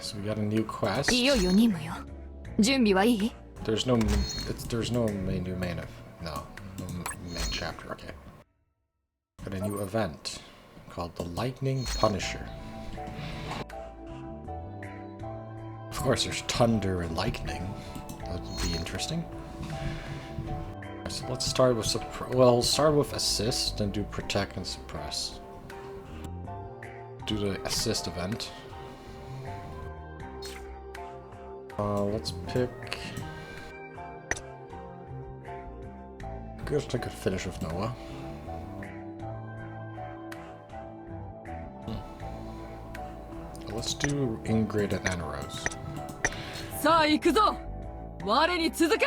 So we got a new quest. いよいよ任務よ。準備はいい? There's no new main chapter. Okay. Got a new event called the Lightning Punisher. Of course, there's thunder and lightning. That would be interesting. So let's start with start with assist and do protect and suppress. Do the assist event. Let's pick. Guess I could finish with Noah. Let's do Ingrid and Anarose. さあ行くぞ。我に続け。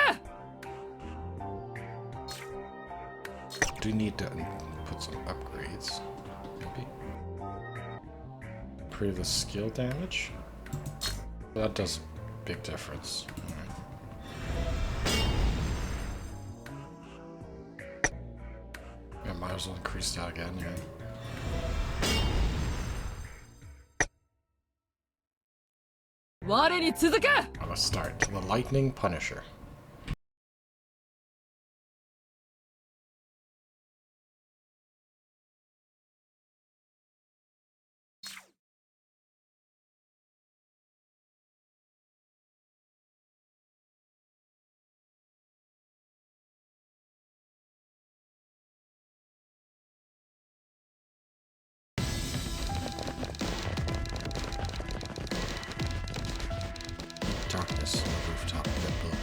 Do need to put some upgrades, maybe. Improve the skill damage. That does a big difference. Yeah, might as well increase that again, yeah. I'm gonna start the Lightning Punisher. Darkness on the rooftop of the building.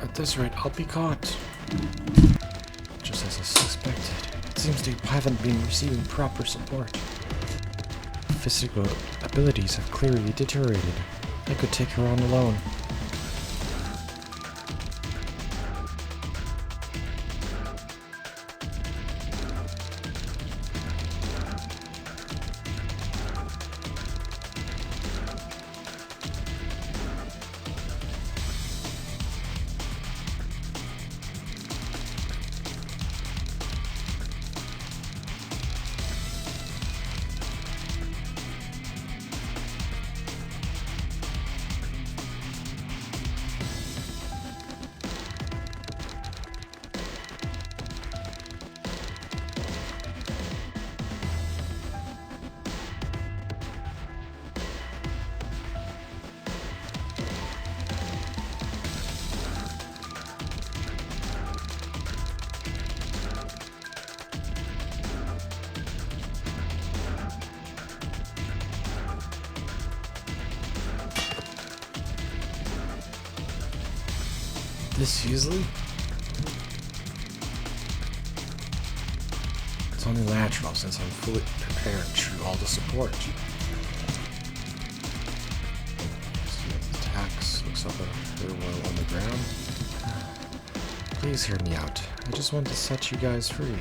At this rate, I'll be caught. Just as I suspected. It seems they haven't been receiving proper support. Physical abilities have clearly deteriorated. I could take her on alone. This easily? It's only natural since I'm fully prepared through all the support. See the attacks, looks up at her while on the ground. Please hear me out. I just want to set you guys free.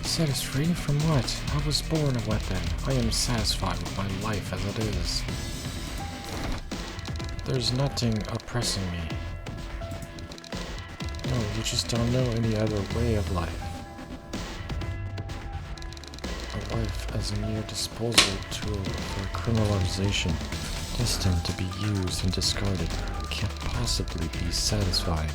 Set us free from what? I was born a weapon. I am satisfied with my life as it is. There's nothing oppressing me. No, you just don't know any other way of life. A life as a mere disposable tool for criminalization. destined to be used and discarded can't possibly be satisfying.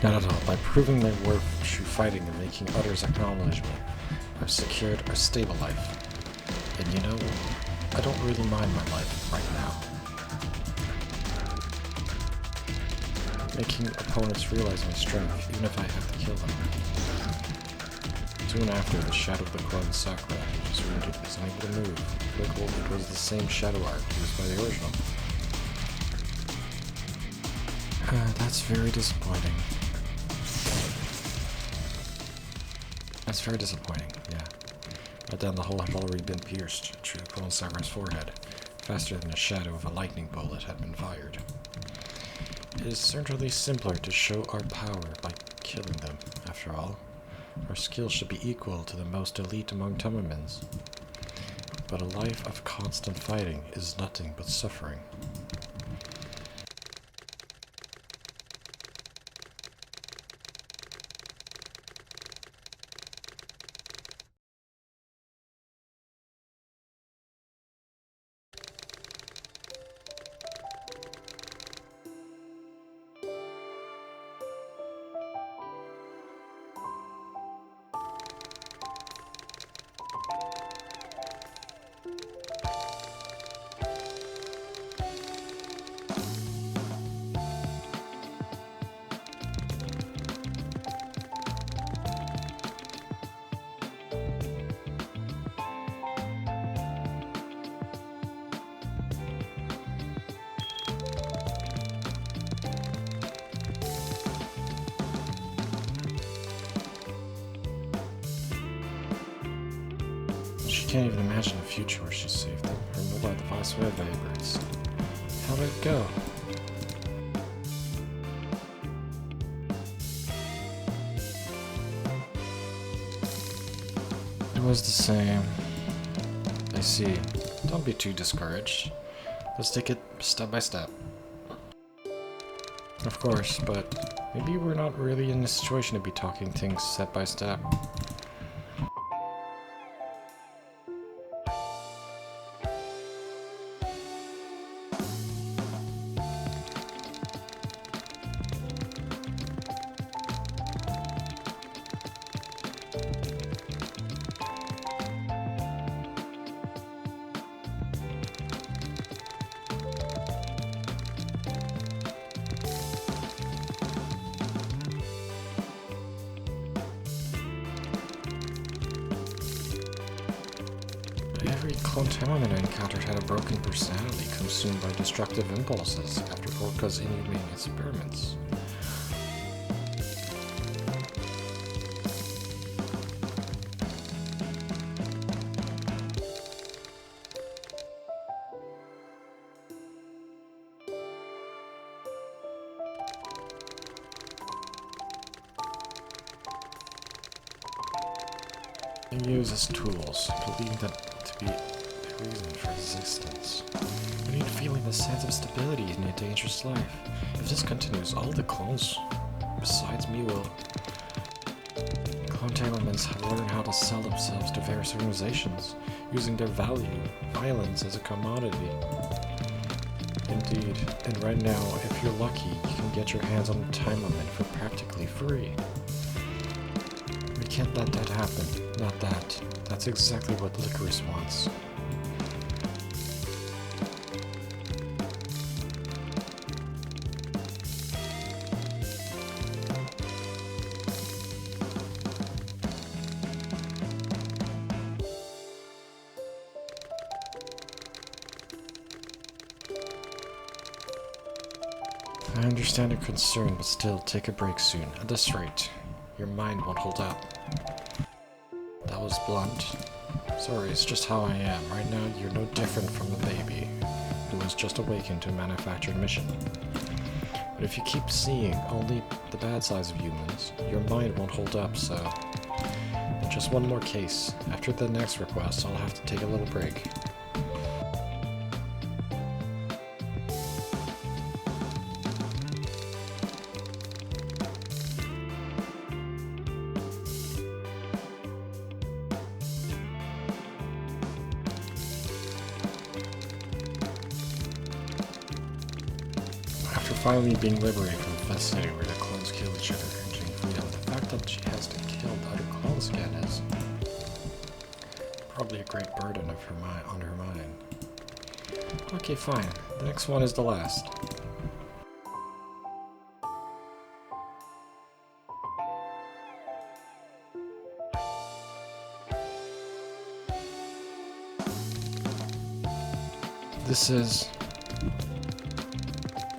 Not at all. By proving my worth through fighting and making others acknowledge me, I've secured a stable life. And you know, I don't really mind my life right now. Making opponents realize my strength, even if I have to kill them. Soon after, the shadow of the clone Sakura, who was wounded, was unable to move. It was the same shadow art used by the original. That's very disappointing. That's very disappointing, yeah. But then the hole had already been pierced through the clone Sakura's forehead, faster than the shadow of a lightning bullet had been fired. It is certainly simpler to show our power by killing them, after all. Our skills should be equal to the most elite among Taimamins. But a life of constant fighting is nothing but suffering. She can't even imagine a future where she's safe. Her mobile device vibrates. How did it go? It was the same. I see. Don't be too discouraged. Let's take it step by step. Of course, but maybe we're not really in a situation to be talking things step by step. Every Clone Taimanin I encountered had a broken personality consumed by destructive impulses after Orca's inhumane experiments. They use as tools, believing that to be the reason for existence. We need feeling the sense of stability in a dangerous life. If this continues, all the clones, besides me, will... Clone Taimamins have learned how to sell themselves to various organizations, using their value, violence, as a commodity. Indeed, and right now, if you're lucky, you can get your hands on a Taimamin for practically free. We can't let that happen. Not that. That's exactly what Licorice wants. I understand your concern, but still, take a break soon. At this rate, your mind won't hold up. That was blunt. Sorry, it's just how I am. Right now, you're no different from a baby. has just awakened to a manufactured mission. But if you keep seeing only the bad sides of humans, your mind won't hold up, so... Just one more case. After the next request, I'll have to take a little break. After finally being liberated from the fascinating where the clones kill each other and gain freedom, the fact that she has to kill other clones again is probably a great burden of her on her mind. Okay, fine. The next one is the last. This is...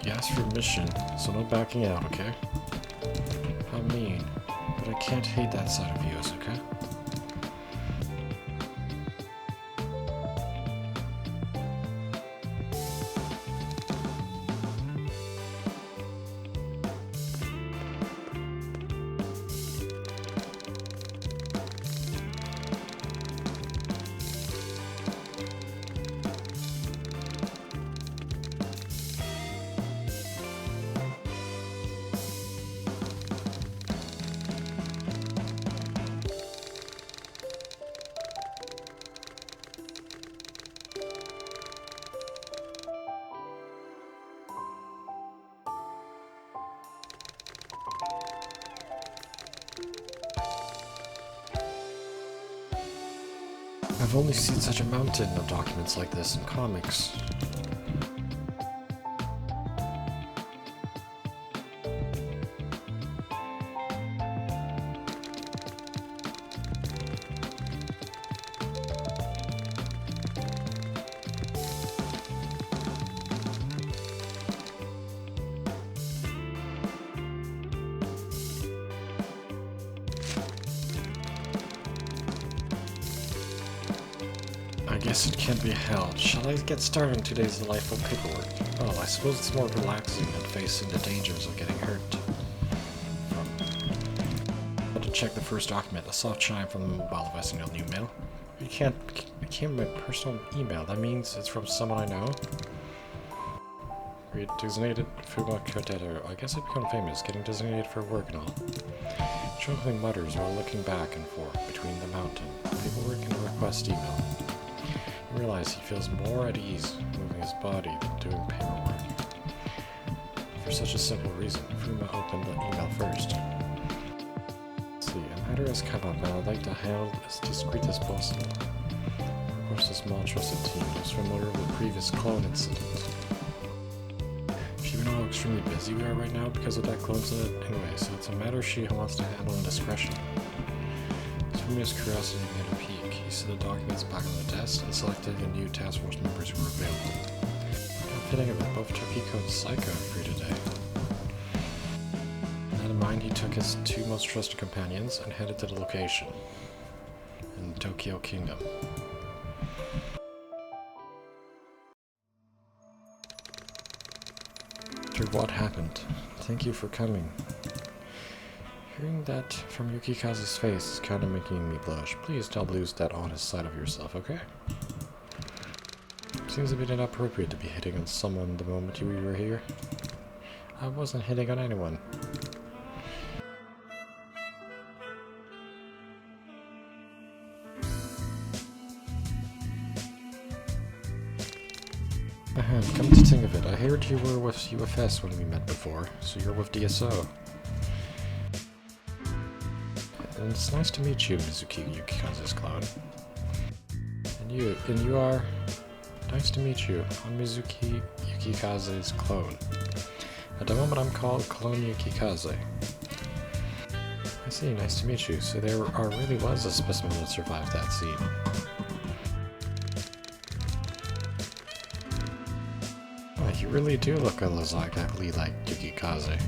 You asked for mission, so no backing out, okay? How mean. But I can't hate that side of you, okay? I've only seen such a mountain of documents like this in comics. I guess it can't be helped. Shall I get started on today's delightful paperwork? Well, I suppose it's more relaxing than facing the dangers of getting hurt. But to check the first document, a soft chime from the mobile device in your new mail. It came from my personal email. That means it's from someone I know. Read designated Fuma Koteto. I guess I've become famous, getting designated for work and all. Chuckling mutters while looking back and forth between the mountain, paperwork, and a request email. You realize he feels more at ease moving his body than doing paperwork. For such a simple reason, Fuma opened the email first. Let's see, a matter has come up and I'd like to handle it as discreet as possible. Of course, the small trusted team was familiar with the previous clone incident. Do you know how extremely busy we are right now because of that clone incident? Anyway, so it's a matter she wants to handle in discretion. Fuma's curiosity began to peak. He set the documents back on the desk and selected the new task force members who were available. How fitting of it, both Tokiko and Psycho are free today. With that in mind, he took his two most trusted companions and headed to the location in Tokyo Kingdom. After what happened, thank you for coming. Hearing that from Yukikaze's face is kind of making me blush. Please don't lose that honest side of yourself, okay? Seems a bit inappropriate to be hitting on someone the moment we were here. I wasn't hitting on anyone. Come to think of it, I heard you were with UFS when we met before, so you're with DSO. And it's nice to meet you, Mizuki Yukikaze's clone. And you are... Nice to meet you. I'm Mizuki Yukikaze's clone. At the moment I'm called Clone Yukikaze. I see, nice to meet you. So there really was a specimen that survived that scene. Oh, you really do look exactly like Yukikaze.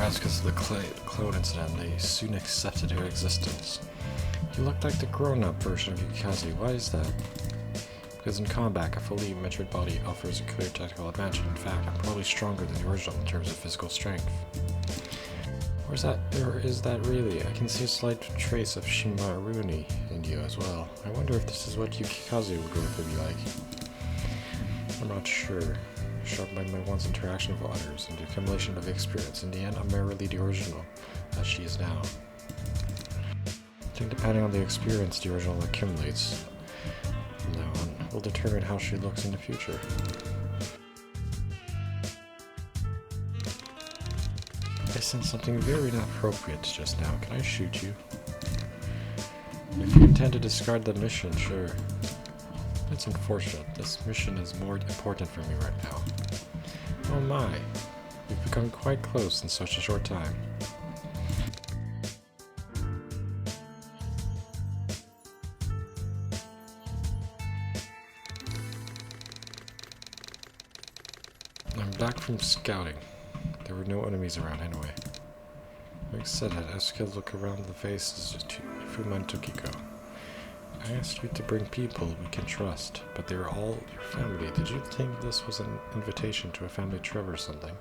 Perhaps because of the clone incident, they soon accepted her existence. You look like the grown-up version of Yukikaze. Why is that? Because in combat, a fully matured body offers a clear tactical advantage. In fact, I'm probably stronger than the original in terms of physical strength. Or is that really? I can see a slight trace of Shimaruni in you as well. I wonder if this is what Yukikaze would grow up to be like. I'm not sure. Sharpened by my once interaction with others and the accumulation of experience, in the end I'm merely the original, as she is now. I think depending on the experience the original accumulates from now on will determine how she looks in the future. I sensed something very inappropriate just now. Can I shoot you? If you intend to discard the mission, sure. It's unfortunate. This mission is more important for me right now. Oh my. We've become quite close in such a short time. I'm back from scouting. There were no enemies around anyway. Like said, I asked you to look around the faces of Fuman Tokiko. I asked you to bring people we can trust, but they were all your family. Did you think this was an invitation to a family trip or something?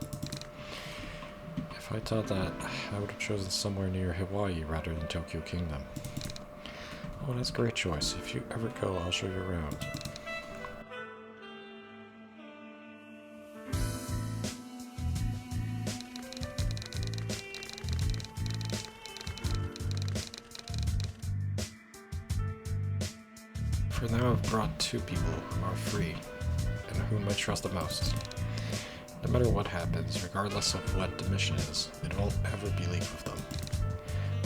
If I thought that, I would have chosen somewhere near Hawaii rather than Tokyo Kingdom. Oh, that's a great choice. If you ever go, I'll show you around. For now, I've brought two people who are free, and whom I trust the most. No matter what happens, regardless of what the mission is, it won't ever be leaked with them.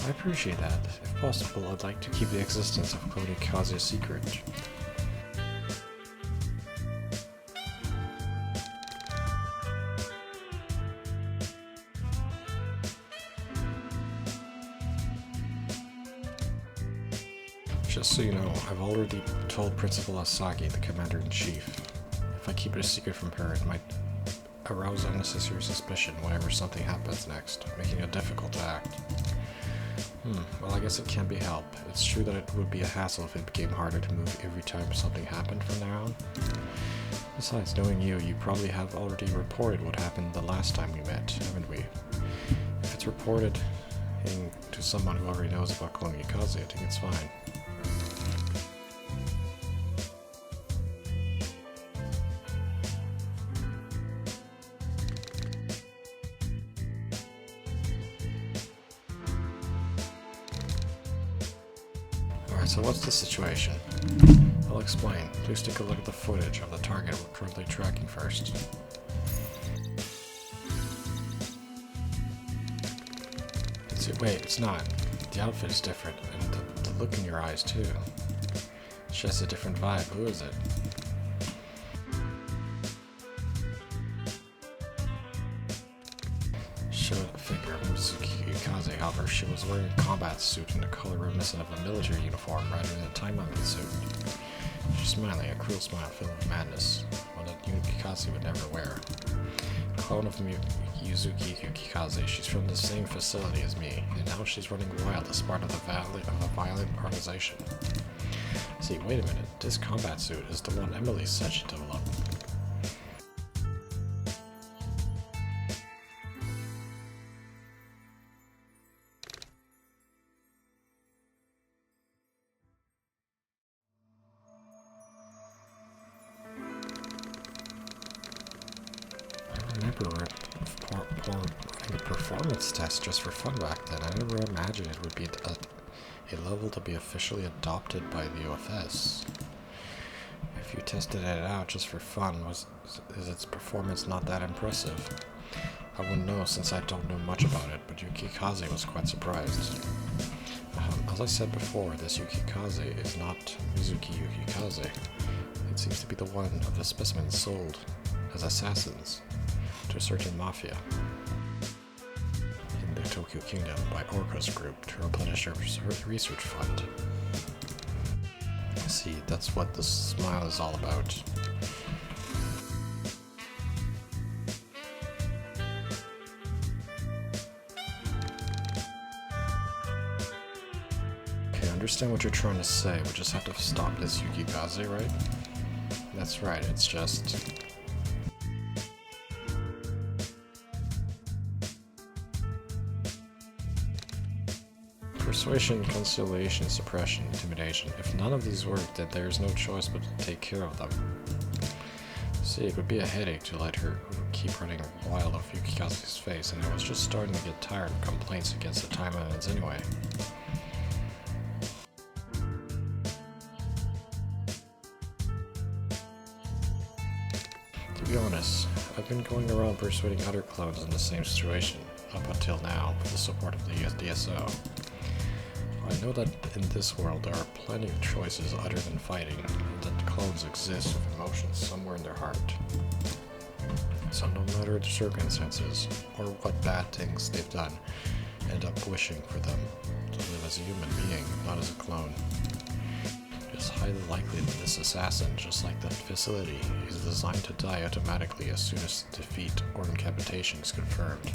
I appreciate that. If possible, I'd like to keep the existence of Clone Yukikaze a secret. Just so you know, I've already told Principal Asagi, the Commander-in-Chief. If I keep it a secret from her, it might arouse unnecessary suspicion whenever something happens next, making it difficult to act. Well, I guess it can't be helped. It's true that it would be a hassle if it became harder to move every time something happened from now on. Besides, knowing you, you probably have already reported what happened the last time we met, haven't we? If it's reported to someone who already knows about Clone Yukikaze, I think it's fine. So what's the situation? I'll explain. Please take a look at the footage of the target we're currently tracking first. Wait, it's not. The outfit is different, and the look in your eyes too. It's just a different vibe. Who is it? Showed a figure of Yukikaze, however, she was wearing a combat suit in a color reminiscent of a military uniform rather than a Taimanin suit. She's smiling, a cruel smile filled with madness, one that Yukikaze would never wear. A clone of Yukikaze, she's from the same facility as me, and now she's running wild as part of a violent organization. See, wait a minute, this combat suit is the one Emily said she developed. I remember running a performance test just for fun back then. I never imagined it would be a level to be officially adopted by the OFS. If you tested it out just for fun, is its performance not that impressive? I wouldn't know since I don't know much about it, but Yukikaze was quite surprised. As I said before, this Yukikaze is not Mizuki Yukikaze. It seems to be the one of the specimens sold as assassins to a certain mafia in the Tokyo Kingdom by Orcos Group to replenish their research fund. See, that's what the smile is all about. understand what you're trying to say. We just have to stop this Yukikaze, right? That's right, it's just... Persuasion, conciliation, suppression, intimidation. If none of these work, then there's no choice but to take care of them. See, it would be a headache to let her keep running wild off Yukikaze's face, and I was just starting to get tired of complaints against the Taimanins anyway. To be honest, I've been going around persuading other clones in the same situation, up until now, with the support of the DSO. I know that in this world there are plenty of choices other than fighting, and that clones exist with emotions somewhere in their heart. So no matter the circumstances, or what bad things they've done, end up wishing for them to live as a human being, not as a clone. It's highly likely that this assassin, just like that facility, is designed to die automatically as soon as defeat or incapacitation is confirmed.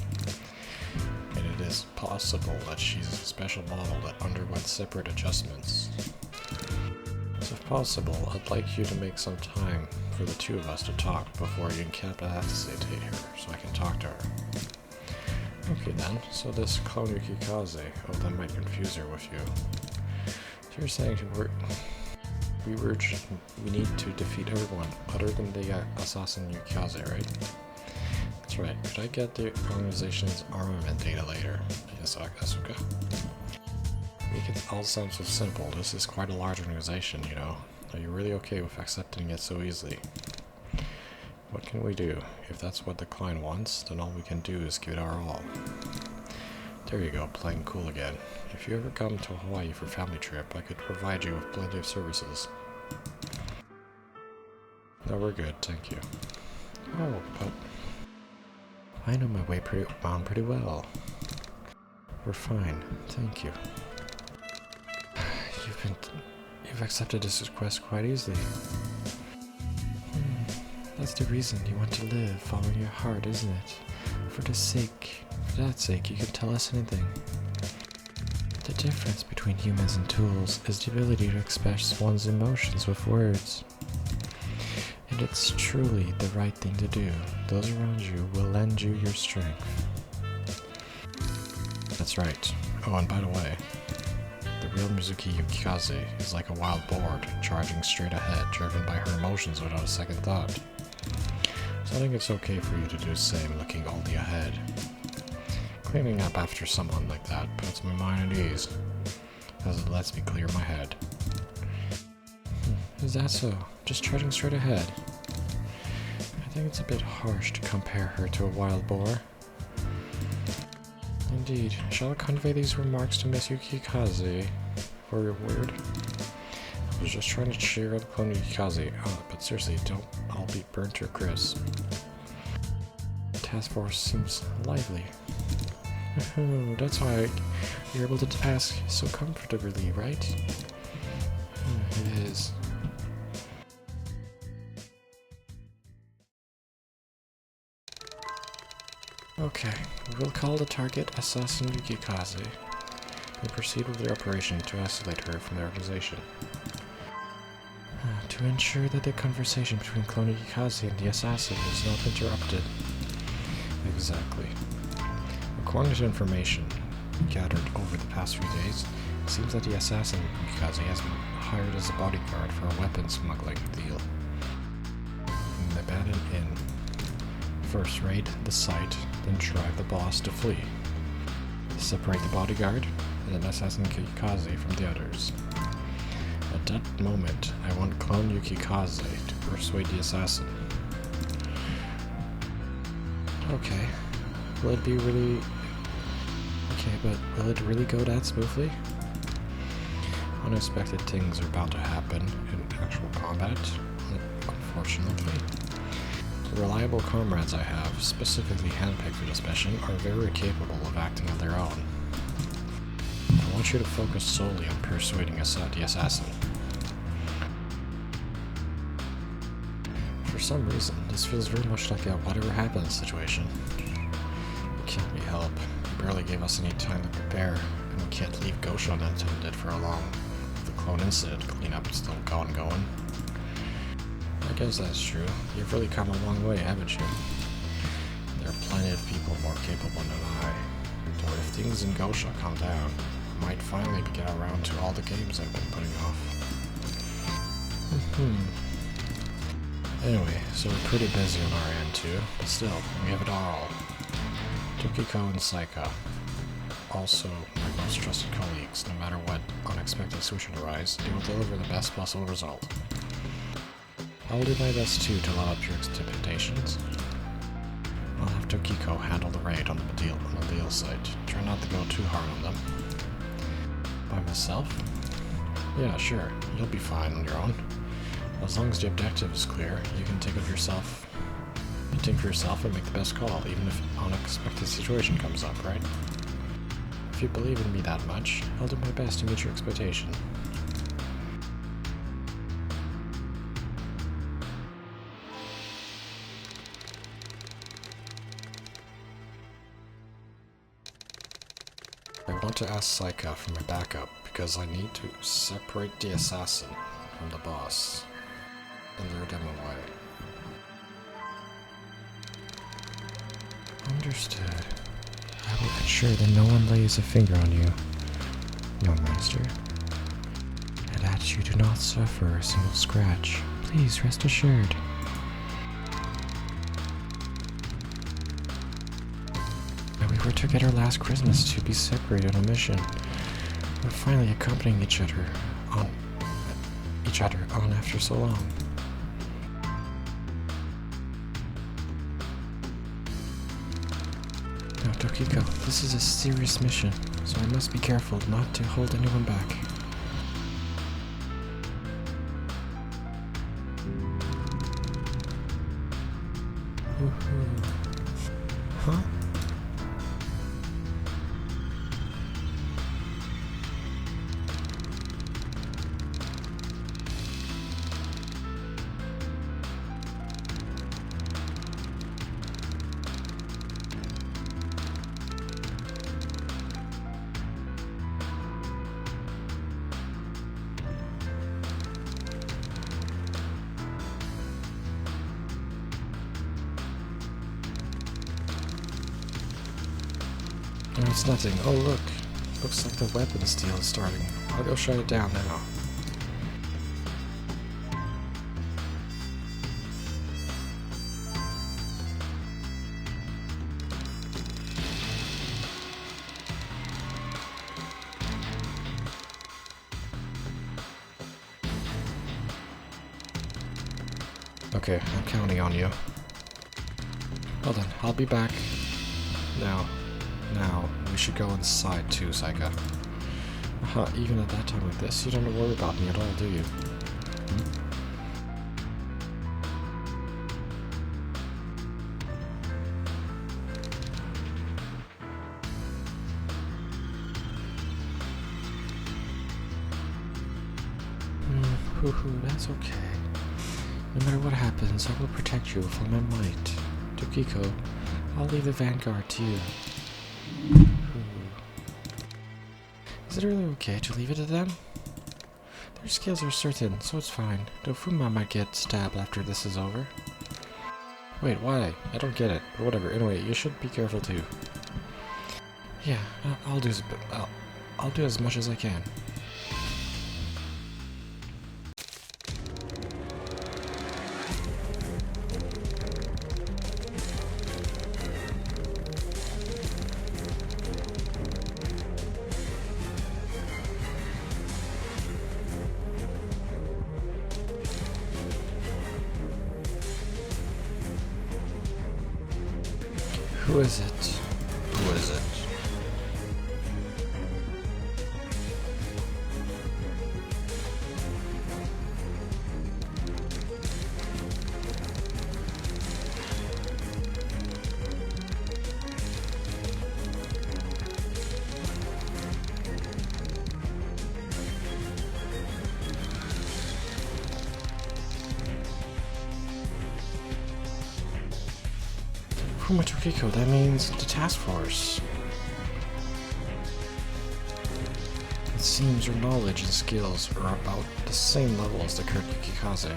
And it is possible that she's a special model that underwent separate adjustments. So if possible, I'd like you to make some time for the two of us to talk before you incapacitate her, so I can talk to her. Okay then, so this Clone Yukikaze, oh that might confuse her with you. So you're saying we need to defeat everyone other than the assassin Yukikaze, right? That's right. Could I get the organization's armament data later? Yes, Asuka. Make it all sound so simple. This is quite a large organization, you know. Are you really okay with accepting it so easily? What can we do? If that's what the client wants, then all we can do is give it our all. There you go, playing cool again. If you ever come to Hawaii for a family trip, I could provide you with plenty of services. No, we're good, thank you. Oh, but... I know my way around pretty well. We're fine, thank you. You've accepted this request quite easily. That's the reason you want to live, following your heart, isn't it? For that sake, you can tell us anything. The difference between humans and tools is the ability to express one's emotions with words. And it's truly the right thing to do. Those around you will lend you your strength. That's right. Oh, and by the way, the real Mizuki Yukikaze is like a wild boar, charging straight ahead, driven by her emotions without a second thought. So I think it's okay for you to do the same, looking only ahead. Cleaning up after someone like that puts my mind at ease, as it lets me clear my head. Is that so? Just trudging straight ahead? I think it's a bit harsh to compare her to a wild boar. Indeed. Shall I convey these remarks to Miss Yukikaze for your word? I was just trying to cheer up Clone Yukikaze. But seriously, don't all be burnt to a crisp. The task force seems lively. Oh, that's why you're able to task so comfortably, right? It is. Okay, we'll call the target Assassin Yukikaze and proceed with the operation to isolate her from the organization. To ensure that the conversation between Clone Yukikaze and the assassin is not interrupted. Exactly. According to information gathered over the past few days, it seems that the assassin Yukikaze has been hired as a bodyguard for a weapons smuggling deal in an abandoned inn. First raid the site, then drive the boss to flee. Separate the bodyguard and then assassin Yukikaze from the others. At that moment, I want Clone Yukikaze to persuade the assassin. Okay. Will it be really... Okay, but will it really go that smoothly? Unexpected things are about to happen in actual combat, unfortunately. The reliable comrades I have, specifically handpicked for this mission, are very capable of acting on their own. I want you to focus solely on persuading the assassin. For some reason, this feels very much like a whatever happens situation. It can't be helped. He barely gave us any time to prepare, and we can't leave Gosho unattended for a long Clone and Sid. Cleanup's still going. I guess that's true. You've really come a long way, haven't you? There are plenty of people more capable than I. So if things in Gosha calm down, I might finally get around to all the games I've been putting off. Anyway, so we're pretty busy on our end too, but still, we have it all. Tokiko and Saika. Also, my most trusted colleagues. No matter what unexpected situation arise, they will deliver the best possible result. I will do my best too to level up your expectations. I'll have Tokiko handle the raid on the deal site. Try not to go too hard on them. By myself? Yeah, sure. You'll be fine on your own. As long as the objective is clear, you can think for yourself and make the best call, even if an unexpected situation comes up, right? If you believe in me that much, I'll do my best to meet your expectation. I want to ask Saika for my backup because I need to separate the assassin from the boss and lure them away. Understood. I will ensure that no one lays a finger on you, young master, and that you do not suffer a single scratch. Please rest assured. We were together last Christmas to be separated on a mission. We're finally accompanying each other on after so long. Now, Tokiko, this is a serious mission, so I must be careful not to hold anyone back. Huh? No, it's nothing. Oh, look. Looks like the weapons deal is starting. I'll go shut it down now. Okay, I'm counting on you. Well then, I'll be back. Now, we should go inside too, Saika. Even at that time like this, you don't worry about me at all, do you? That's okay. No matter what happens, I will protect you with all my might. Tokiko, I'll leave the vanguard to you. Is it really okay to leave it to them? Their skills are certain, so it's fine. Though Fuma might get stabbed after this is over. Wait, why? I don't get it. But whatever. Anyway, you should be careful too. Yeah, I'll do as much as I can. Who is it? Who is it? Fuma Tokiko, that means the task force. It seems your knowledge and skills are about the same level as the Clone Yukikaze.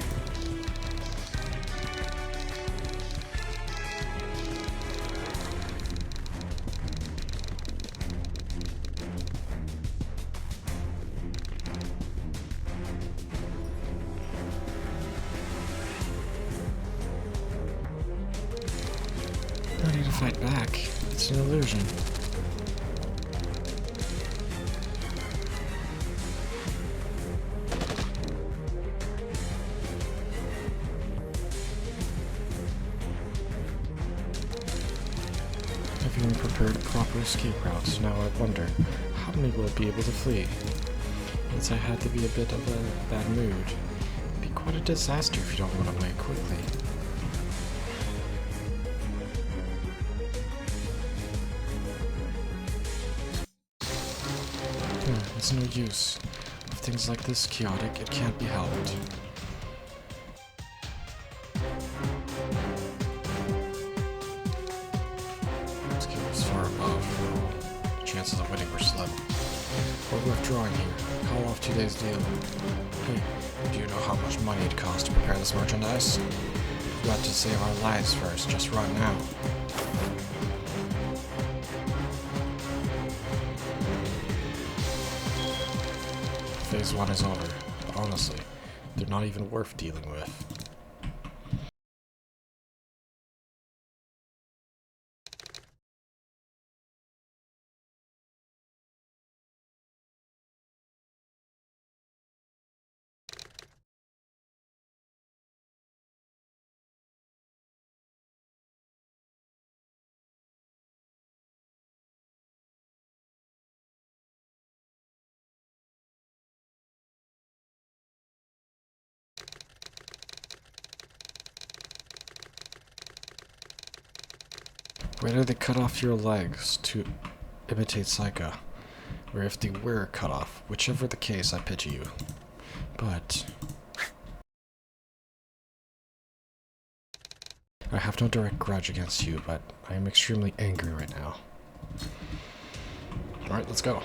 No need to fight back. It's an illusion. I've even prepared proper escape routes. Now I wonder, how many will be able to flee? Since I had to be a bit of a bad mood. It'd be quite a disaster if you don't run away quickly. It's no use. With things like this chaotic, it can't be helped. Skill was far above. The chances of winning were slim. We're withdrawing here. Call off today's deal. Hey, do you know how much money it costs to prepare this merchandise? We've got to save our lives first. Just run now. Phase 1 is over, but honestly, they're not even worth dealing with. Whether they cut off your legs to imitate Saika, or if they were cut off, whichever the case, I pity you. But I have no direct grudge against you, but I am extremely angry right now. Alright, let's go.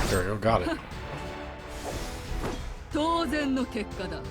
There you go, got it. 当然の結果だ。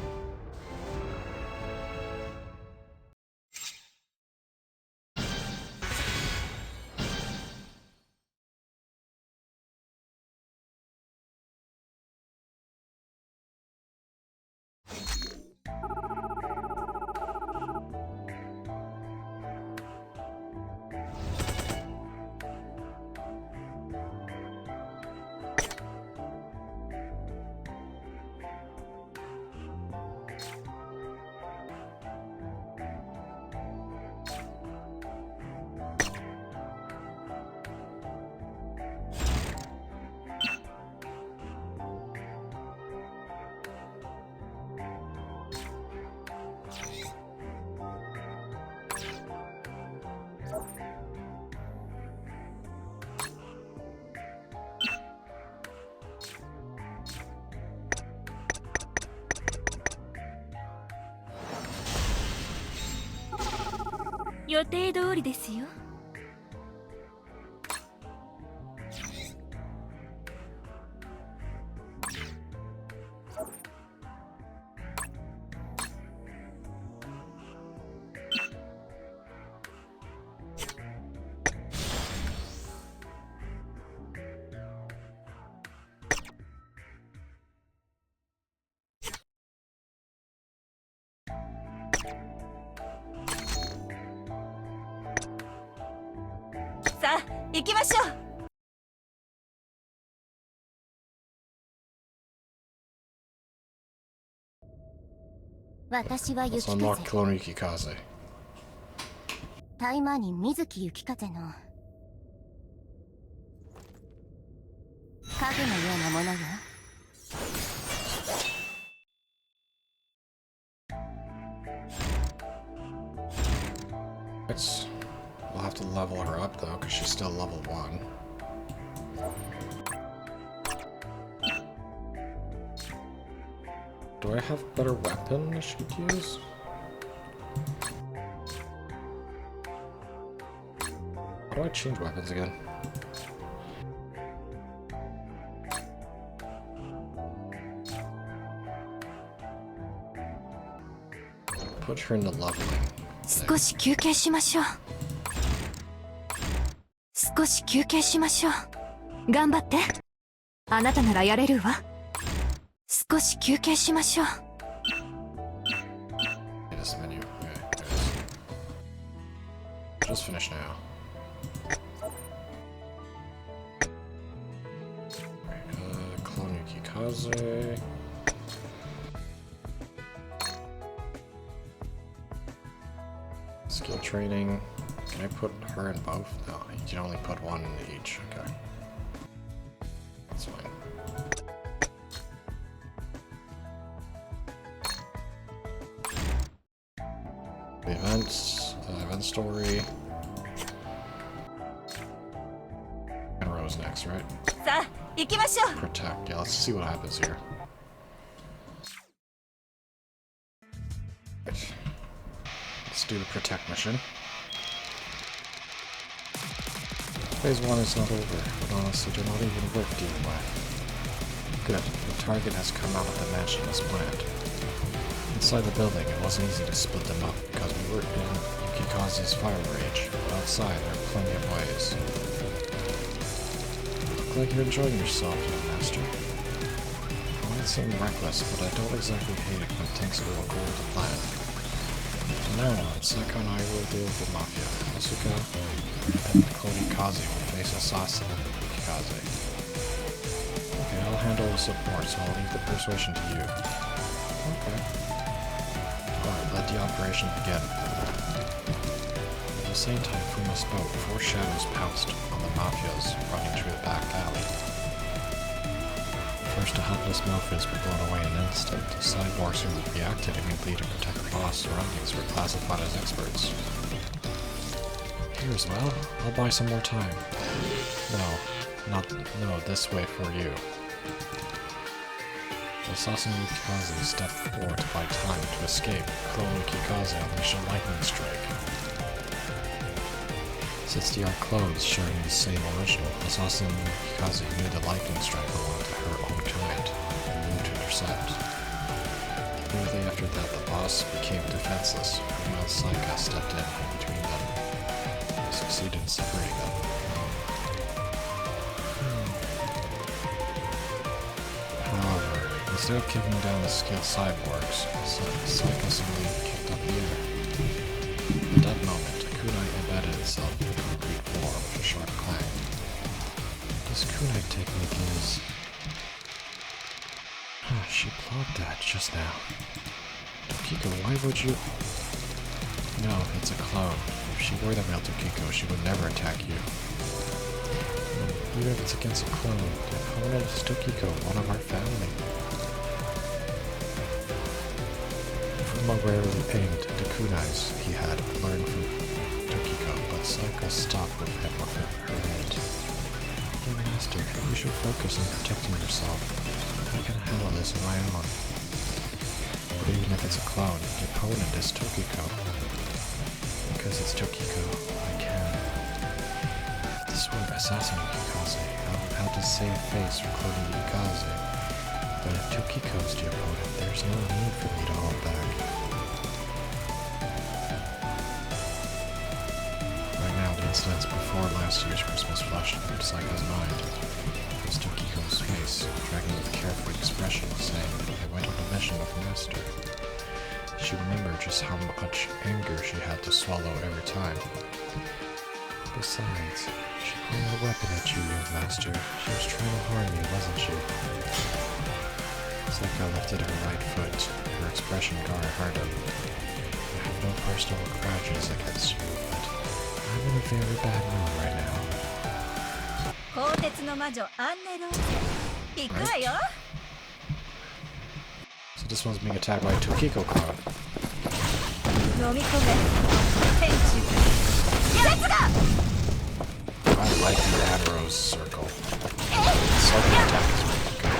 予定通りですよ。さあ行きましょう。私は Let's 雪 unlock 風 Clone Yukikaze. タイマーニ水木雪風の影のようなものよ。We'll have to level her up though, because she's still level 1. Do I have a better weapon I should use? How do I change weapons again? Put her into leveling. 少し休憩しましょう。少し休憩しましょう。頑張って。あなたならやれるわ。少し休憩しましょう。This menu. Okay, just finish now. Clone Yukikaze. Skill training. Can I put her in both? No, you can only put one in each. Okay. That's fine. The events, event story. And Rose next, right? さあ行きましょう。 Protect. Yeah, let's see what happens here. Right. Let's do the protect mission. Phase 1 is not over, but honestly do not even work DMY. Good. The target has come out of the mansion as planned. Inside the building, it wasn't easy to split them up because we were in Yukikaze's fire rage, but outside there are plenty of ways. You look like you're enjoying yourself, young master. It might seem reckless, but I don't exactly hate it when things go according to plan. From now on, Saika and I will deal with the Mafia. Asuka and Clone Yukikaze will face Assassin Yukikaze. Okay, I'll handle the support, so I'll leave the persuasion to you. Okay. Alright, let the operation begin. At the same time Fuma spoke, 4 shadows pounced on the Mafias running through the back alley. First, the helpless Mafias were blown away in an instant. The cyborgs who reacted immediately to protect the boss surroundings were classified as experts. Here as well? I'll buy some more time. No, this way for you. The Assassin Yukikaze stepped forward to buy time to escape. Clone Yukikaze unleashed a lightning strike. Since they are clones sharing the same original, Assassin Yukikaze knew the lightning strike belonged to her own kind and knew to intercept. Immediately after that, the boss became defenseless. Fuma and Saika stepped in between them. They succeeded in separating them. However, instead of kicking down the skilled cyborgs, Saika simply kicked up the air. At that moment, a kunai embedded itself in the concrete floor with a sharp clang. This kunai technique is... she plotted that just now. Tokiko, why would you... No, it's a clone. If she were the real Tokiko, she would never attack you. Even if it's against a clone, the opponent is Tokiko, one of our family. Fuma rarely aimed the kunais he had learned from Tokiko, but Saika stopped with him with her hand. Hey Master, you should focus on protecting yourself. I can handle this on my own. But even if it's a clone, the opponent is Tokiko. because it's Tokiko, I can. This were Assassin Yukikaze. I would have to save face for Clone Yukikaze. But if Tokiko's the opponent, there's no need for me to hold back. Right now, the incidents before last year's Christmas flashed into Saika's mind. It was Tokiko's face, dragging with a carefree expression, saying, "I went on a mission with Master." She remembered just how much anger she had to swallow every time. Besides, she pointed a weapon at you, Master. She was trying to harm you, wasn't she? Saika lifted her right foot. Her expression hardened. I have no personal grudges against you, but I'm in a very bad mood right now. Right. So this one's being attacked by a Tokiko clone. I like the Ambrose circle. Circle attack is really good.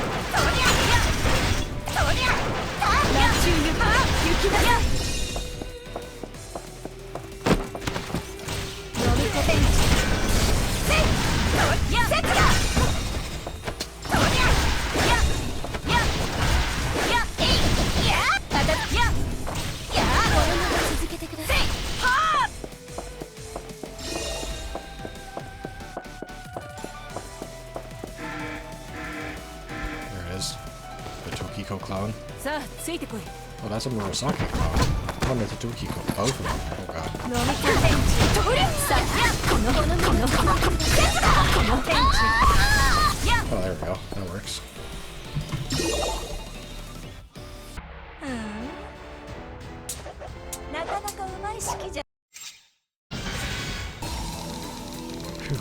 The Tokiko clone. Oh, that's a Murasaki clone. Oh, no, the Tokiko. Both of them. Oh, God. Oh, there we go. That works. Phew.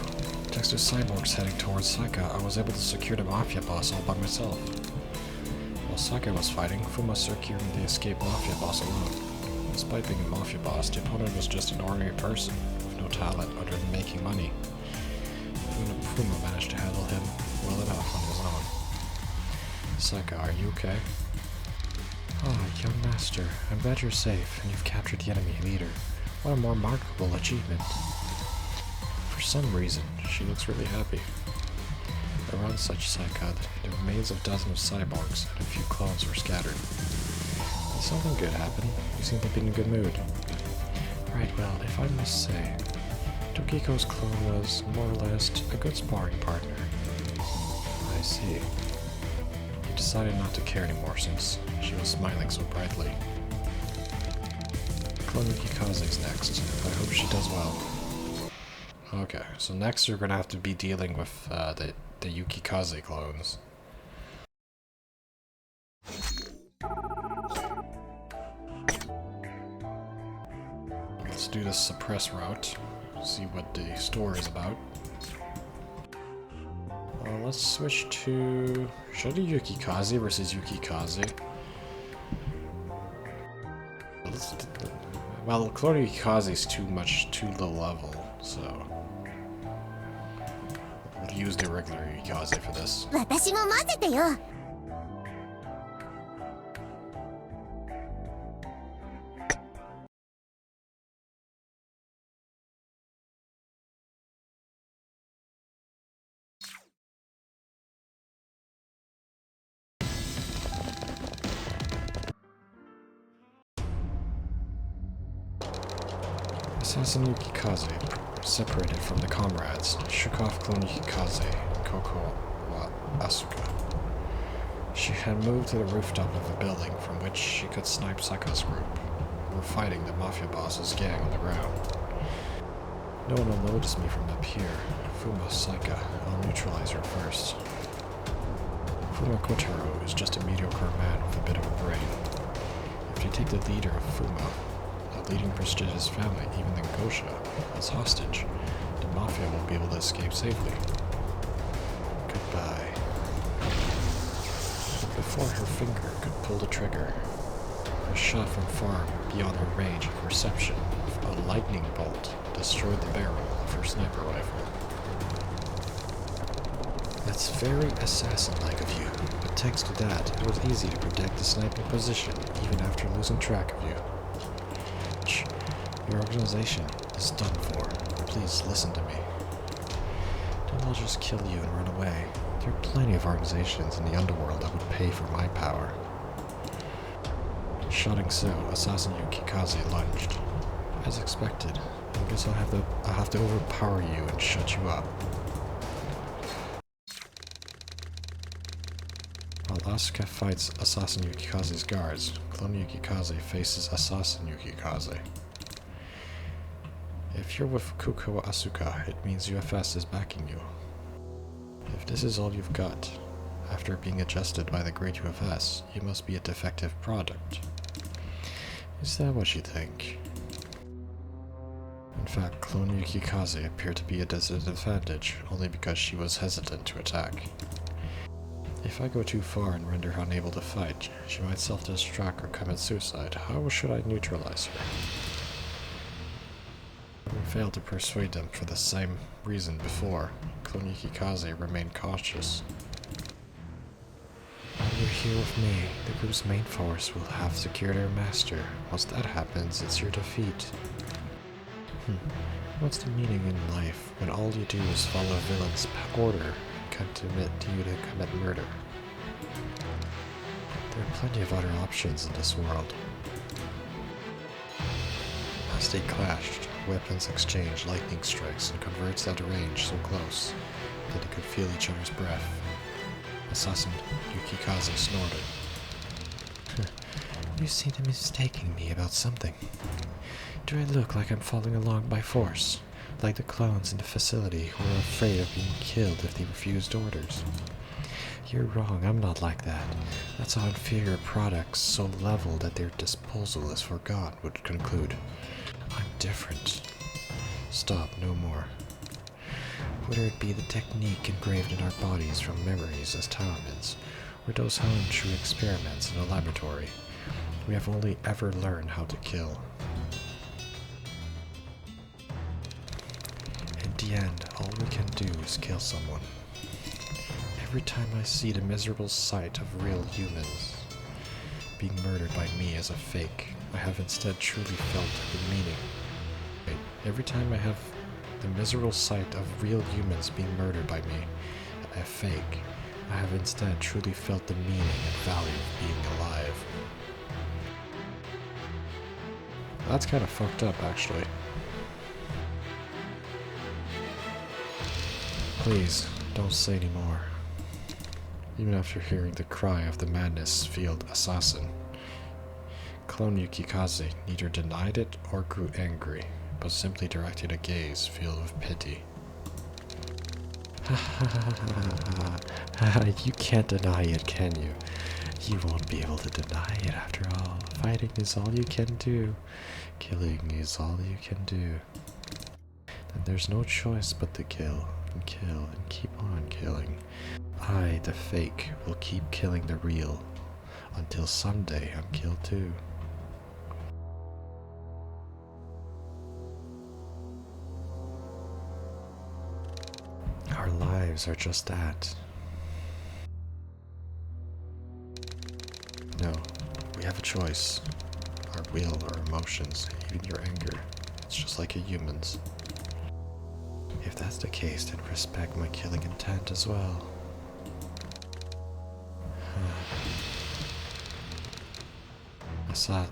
Thanks to cyborgs heading towards Saika, I was able to secure the Mafia boss all by myself. While Saika was fighting, Fuma secured the escaped Mafia boss alone. Despite being a Mafia boss, the opponent was just an ordinary person, with no talent other than making money. Fuma managed to handle him well enough on his own. Saika, are you okay? Oh, young master, I'm glad you're safe, and you've captured the enemy leader. What a more remarkable achievement. For some reason, she looks really happy. Around such Saika, the remains of dozens of cyborgs and a few clones were scattered. Did something good happen? You seem to be in a good mood. Right, well, if I must say, Tokiko's clone was more or less a good sparring partner. I see. You decided not to care anymore since she was smiling so brightly. Clone Yukikaze's next. I hope she does well. Okay, so next you're gonna have to be dealing with the Yukikaze clones. Let's do the suppress route. See what the story is about. Let's switch to... should I do Yukikaze versus Yukikaze? Well, Clone Yukikaze is too low level, so... we'll use the regular Yukikaze for this. Assassin Yukikaze, separated from the comrades, shook off Clone Yukikaze, Koko wa Asuka. She had moved to the rooftop of a building from which she could snipe Saika's group, who were fighting the Mafia boss's gang on the ground. No one will notice me from up here. Fuma Saika, I'll neutralize her first. Fuma Kotaro is just a mediocre man with a bit of a brain. If you take the leader of Fuma, a leading prestigious family, even the Gosha, as hostage, the Mafia won't be able to escape safely. Goodbye. Before her finger could pull the trigger, a shot from far beyond her range of perception, a lightning bolt destroyed the barrel of her sniper rifle. That's very assassin-like of you, but thanks to that, it was easy to protect the sniping position even after losing track of you. Your organization is done for. Please listen to me. Don't I'll just kill you and run away. There are plenty of organizations in the underworld that would pay for my power. Shutting so, Assassin Yukikaze lunged. As expected, I guess I'll have to overpower you and shut you up. While Asuka fights Assassin Yukikaze's guards, Clone Yukikaze faces Assassin Yukikaze. If you're with Kuko Asuka, it means UFS is backing you. If this is all you've got, after being adjusted by the great UFS, you must be a defective product. Is that what you think? In fact, Clone Yukikaze appeared to be a disadvantage only because she was hesitant to attack. If I go too far and render her unable to fight, she might self-destruct or commit suicide. How should I neutralize her? Having failed to persuade them for the same reason before, Clone Yukikaze remained cautious. While you're here with me, the group's main force will have secured our master. Once that happens, it's your defeat. What's the meaning in life when all you do is follow a villain's order and commit you to commit murder? There are plenty of other options in this world. As they clashed, weapons exchanged lightning strikes and converts at a range so close that they could feel each other's breath. Assassin Yukikaze snorted. You seem to be mistaking me about something. Do I look like I'm following along by force, like the clones in the facility who are afraid of being killed if they refused orders? You're wrong, I'm not like that. That's how inferior products so leveled at their disposal is forgone would conclude. I'm different. Stop, no more. Whether it be the technique engraved in our bodies from memories as Taimanins, or those honed through experiments in a laboratory, we have only ever learned how to kill. In the end, all we can do is kill someone. Every time I see the miserable sight of real humans being murdered by me as a fake, I have instead truly felt the meaning. Every time I have the miserable sight of real humans being murdered by me, a fake, I have instead truly felt the meaning and value of being alive. That's kind of fucked up, actually. Please, don't say any more. Even after hearing the cry of the madness-filled assassin, Clone Yukikaze neither denied it or grew angry, but simply directed a gaze filled with pity. You can't deny it, can you? You won't be able to deny it after all. Fighting is all you can do. Killing is all you can do. And there's no choice but to kill and keep on killing. I, the fake, will keep killing the real until someday I'm killed too. Our lives are just that. No, we have a choice. Our will, our emotions, even your anger. It's just like a human's. If that's the case, then respect my killing intent as well.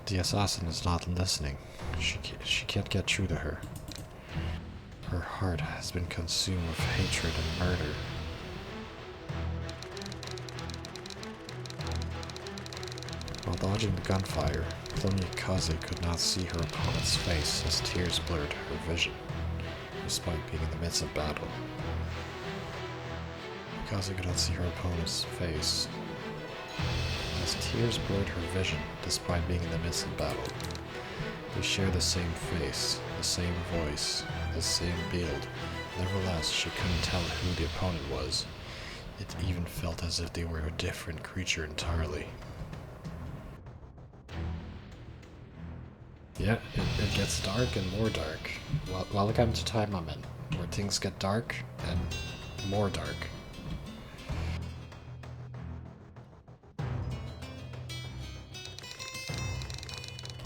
The assassin is not listening. She can't get through to her. Her heart has been consumed with hatred and murder. While dodging the gunfire, Clone Yukikaze could not see her opponent's face as tears blurred her vision, despite being in the midst of battle. Yukikaze could not see her opponent's face as tears blurred her vision, despite being in the midst of battle. They share the same face, the same voice, the same build. Nevertheless, she couldn't tell who the opponent was. It even felt as if they were a different creature entirely. Yeah, it gets dark and more dark. Welcome to Taimanin, where things get dark and more dark.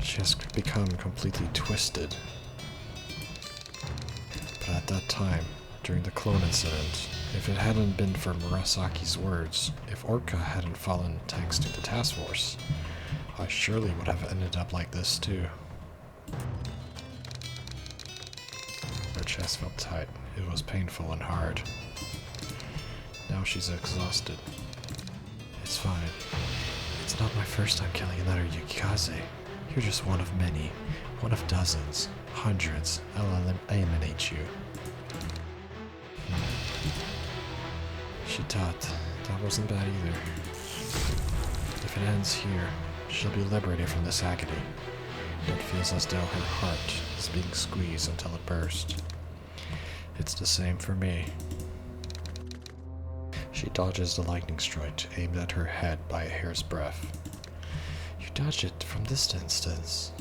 She has become completely twisted, at that time, during the clone incident, if it hadn't been for Murasaki's words, if Orca hadn't fallen thanks to the task force, I surely would have ended up like this too. Her chest felt tight. It was painful and hard. Now she's exhausted. It's fine. It's not my first time killing another Yukikaze. You're just one of many. One of dozens. Hundreds. I'll eliminate you. She thought that wasn't bad either. If it ends here, she'll be liberated from this agony. It feels as though her heart is being squeezed until it bursts. It's the same for me. She dodges the lightning strike aimed at her head by a hair's breadth. You dodged it from this distance.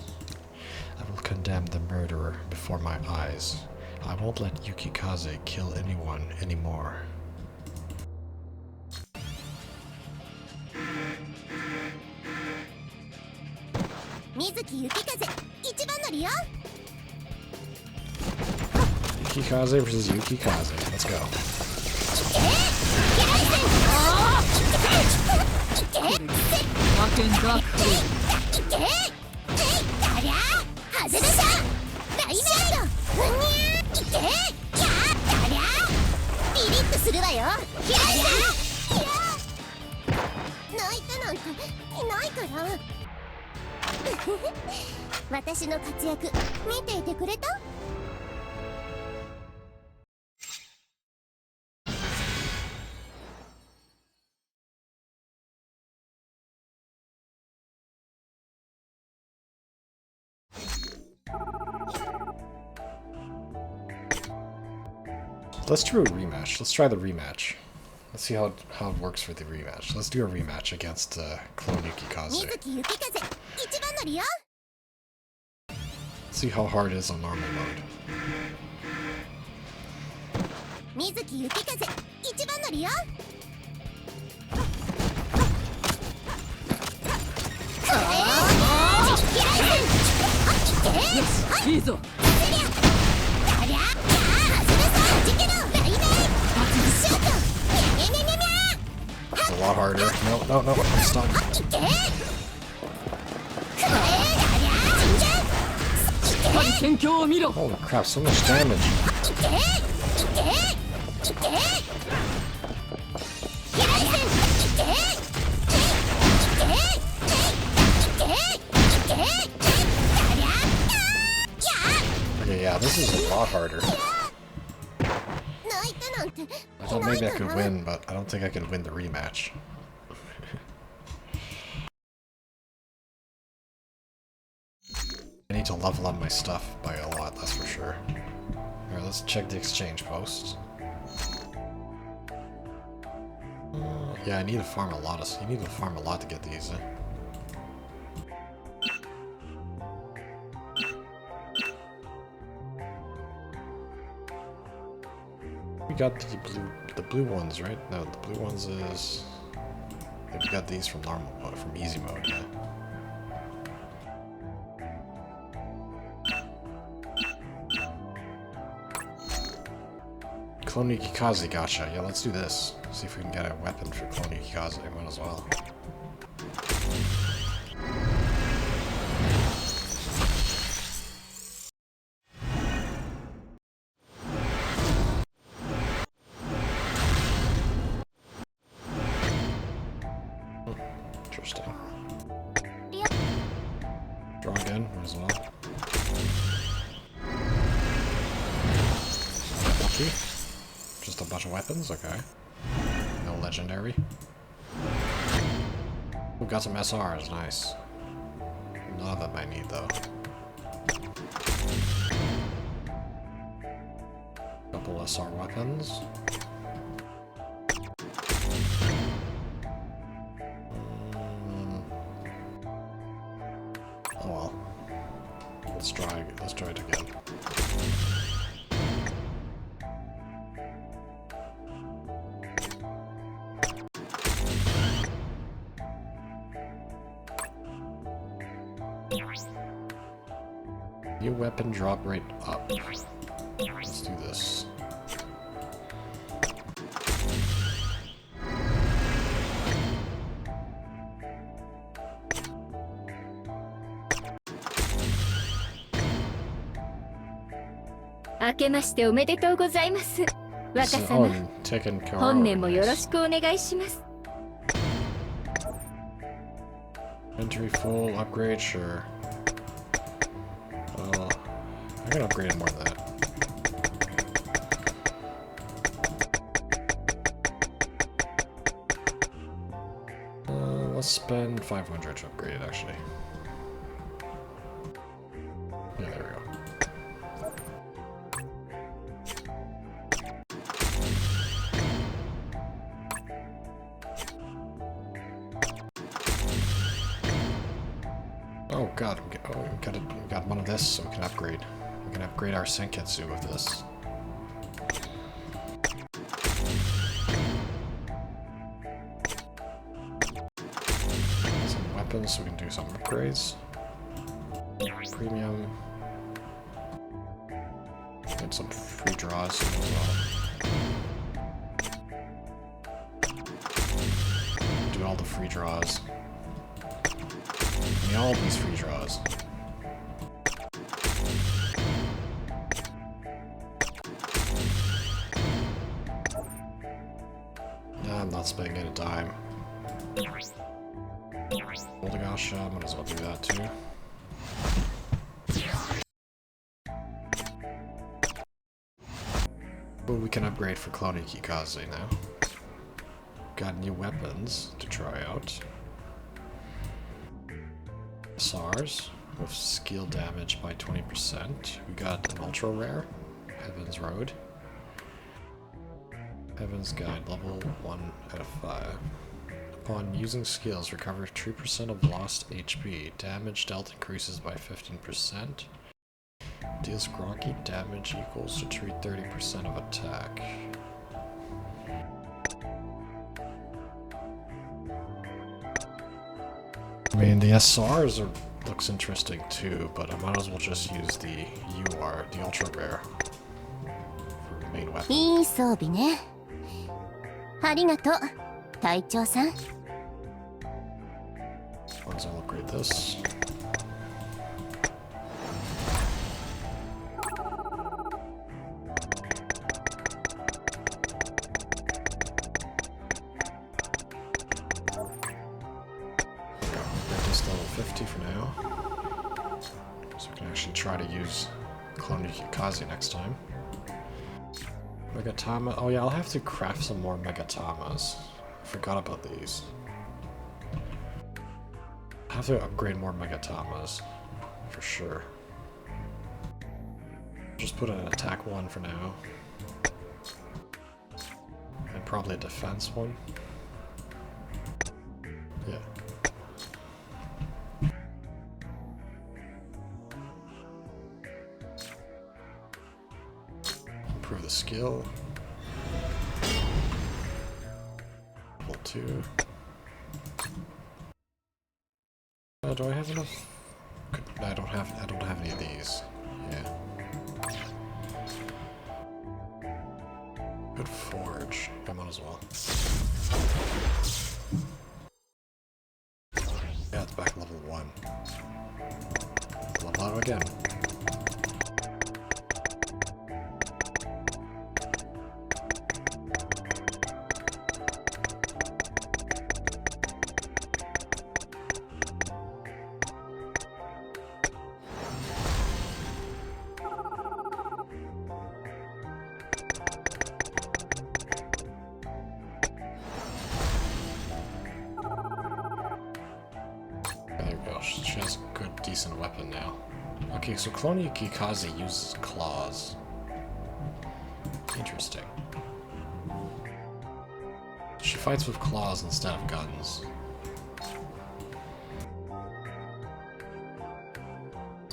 I will condemn the murderer before my eyes. I won't let Yukikaze kill anyone anymore. Yukikaze versus Yukikaze. Let's go. Let's do a rematch. Let's try the rematch. Let's see how it works for the rematch. Let's do a rematch against Clone Yukikaze. Let's see how hard it is on normal mode. It's a lot harder. No, I'm stuck. Holy crap, so much damage. Okay, yeah, this is a lot harder. I thought maybe I could win, but I don't think I can win the rematch. I need to level up my stuff by a lot, that's for sure. Alright, let's check the exchange post. Yeah, I need to farm a lot you need to farm a lot to get these. We got the blue ones, right? No, the blue ones is... Yeah, we got these from normal mode, from easy mode, yeah. Clone Yukikaze, gotcha. Yeah, let's do this. See if we can get a weapon for Clone Yukikaze. Might as well. Interesting. Draw again, might as well. Lucky. Just a bunch of weapons, okay. No legendary. We've got some SRs, nice. None of them I need though. Couple SR weapons. Oh well. Let's try it again. New weapon drop rate up. Let's do this. Oh, and taken care of. 本年もよろ Nice. しくお願いします Inventory full, upgrade, sure. I can upgrade more than that. Let's spend 500 to upgrade it, actually. Yeah, there we go. Oh god, we got one of this, so we can upgrade. We can upgrade our Senketsu with this. Some weapons, so we can do some upgrades. Premium. And some free draws as well. Do all the free draws. Give me all these free draws. Nah, I'm not spending a dime. Oldegasha, I might as well do that too. Well, we can upgrade for Clone Yukikaze now. Got new weapons to try out. SARS with skill damage by 20%. We got an ultra rare, Heaven's Road. Heaven's Guide, level 1 out of 5. Upon using skills, recover 3% of lost HP. Damage dealt increases by 15%. Deals groggy damage equals to treat 30% of attack. I mean, the SRs looks interesting too, but I might as well just use the UR, the ultra rare, for the main weapon. いい装備ね。ありがとう、隊長さん。Might as well upgrade this. Level 50 for now. So we can actually try to use Clone Yukikaze next time. Megatama. Oh yeah, I'll have to craft some more Megatamas. I forgot about these. I have to upgrade more Megatamas. For sure. Just put an attack one for now. And probably a defense one. Yeah. Improve the skill. Level 2. Do I have enough? I don't have any of these. Yeah. Good forge. I might as well. Yeah, it's back level 1. Level out again. There we go. She has a good, decent weapon now. Okay, so Clone Yukikaze uses claws. Interesting. She fights with claws instead of guns.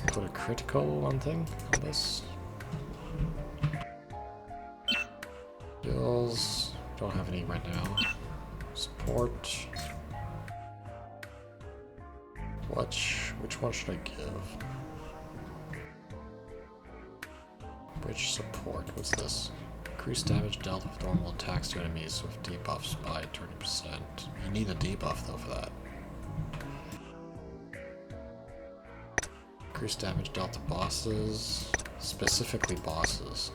Put a critical one thing on this. Skills. Don't have any right now. Support. Which one should I give? Which support? What's this? Increase damage dealt with normal attacks to enemies with debuffs by 30%. You need a debuff though for that. Increase damage dealt to bosses, specifically bosses.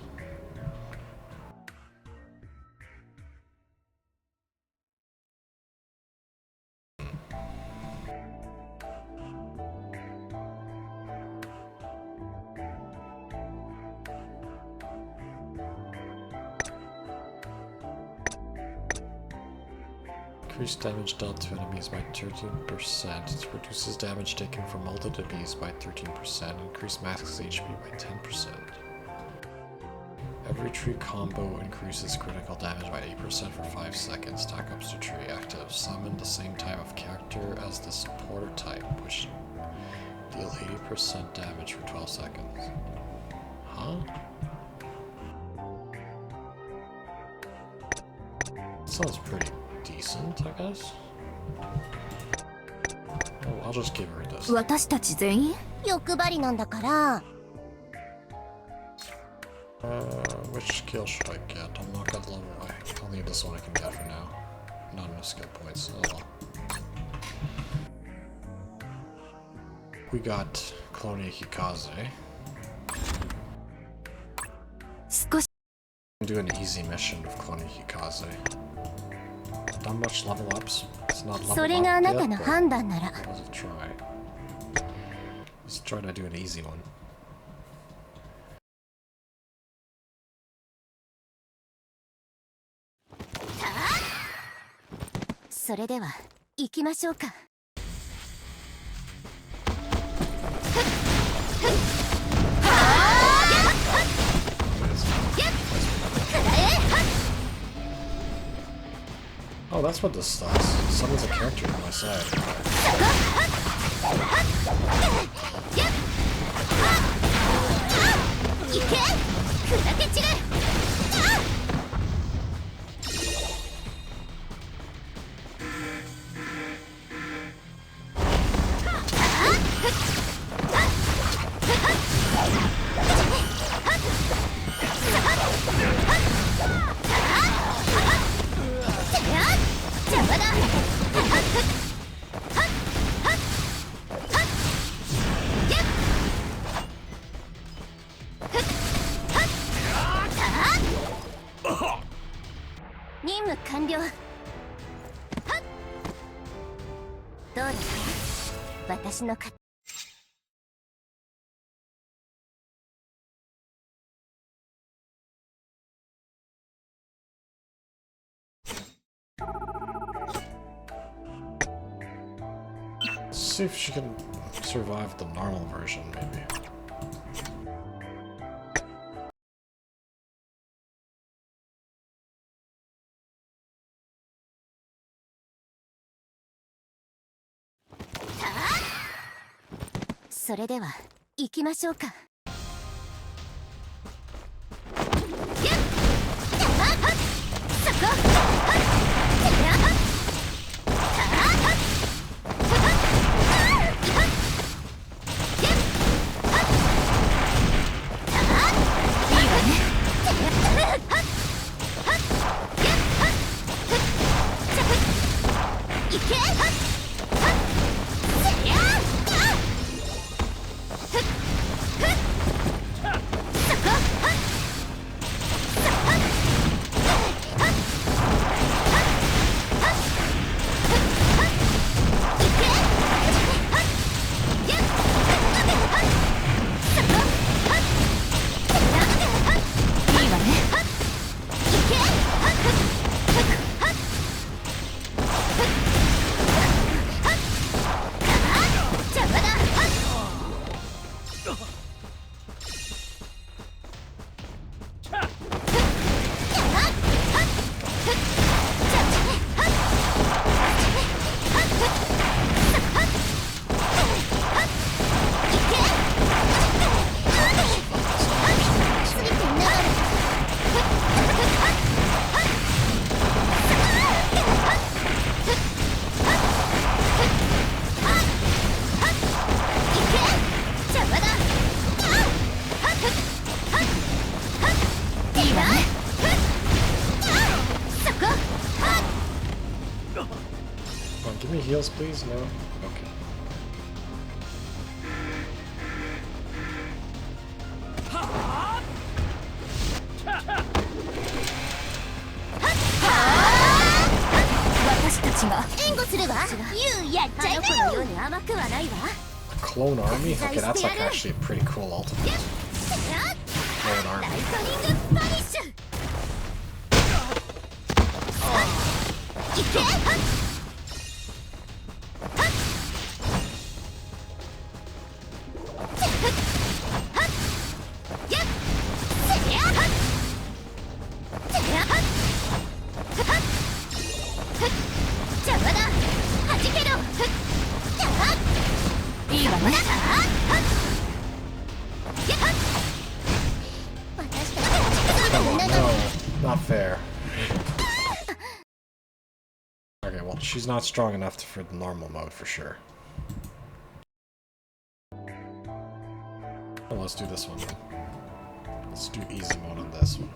Increase damage dealt to enemies by 13%. It reduces damage taken from multiple enemies by 13%. Increase max HP by 10%. Every tree combo increases critical damage by 8% for 5 seconds. Stack ups to tree active. Summon the same type of character as the supporter type, which deal 80% damage for 12 seconds. Huh? Sounds pretty decent, I guess. Oh, I'll just give her this. 私たち全員？欲張りなんだから。Which skill should I get? I'm not gonna level. I only have this one I can get for now. Not enough skill points. Oh well. We got Clone Yukikaze. 少し Do an easy mission of Clone Yukikaze. Not much level ups. It's not level それがあ up なた yet, の but 判断なら。 let's try. Let's try to do an easy one. それでは行きましょうか。Oh, that's what this does. Summons a character to my side. いけ！砕け散れ！任務完了。どうですか？私の勝 Let's see if she can survive the normal version, maybe. Ah! それでは行きましょうか。いけ！ me heals, please? No? Okay. Clone army? Okay, that's like actually a pretty cool ultimate. Clone army. No, not fair. Okay, well, she's not strong enough for the normal mode for sure. Well, let's do this one then. Let's do easy mode on this one.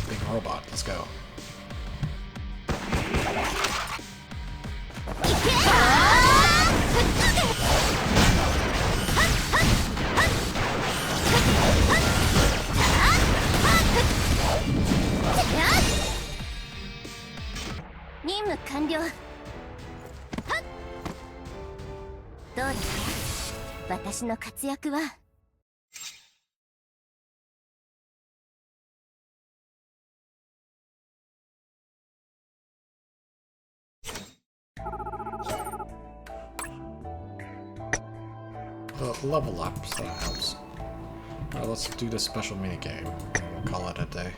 Big robot, let's go. Level up, so that helps. Alright, let's do this special minigame, and we'll call it a day.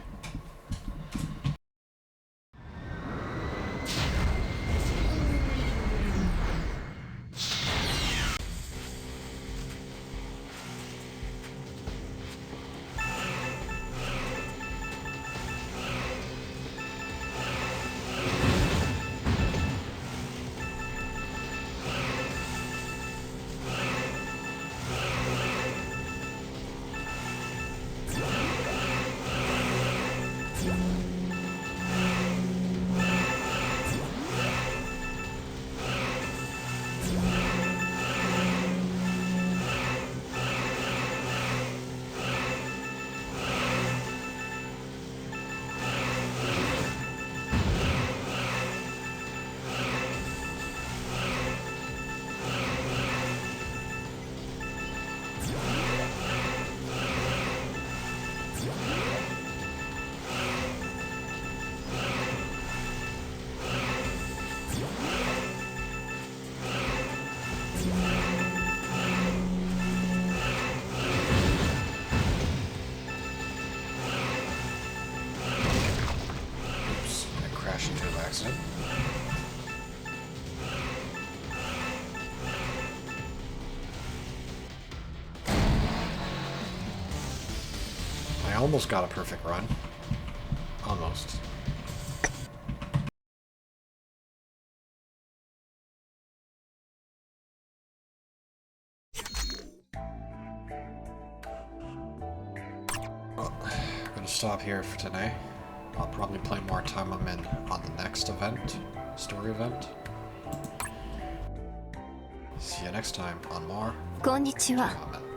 Accident. I almost got a perfect run. Almost. Well, I'm gonna stop here for today. I'll probably play more Taimanin on the next event, story event. See you next time on more Taimanin.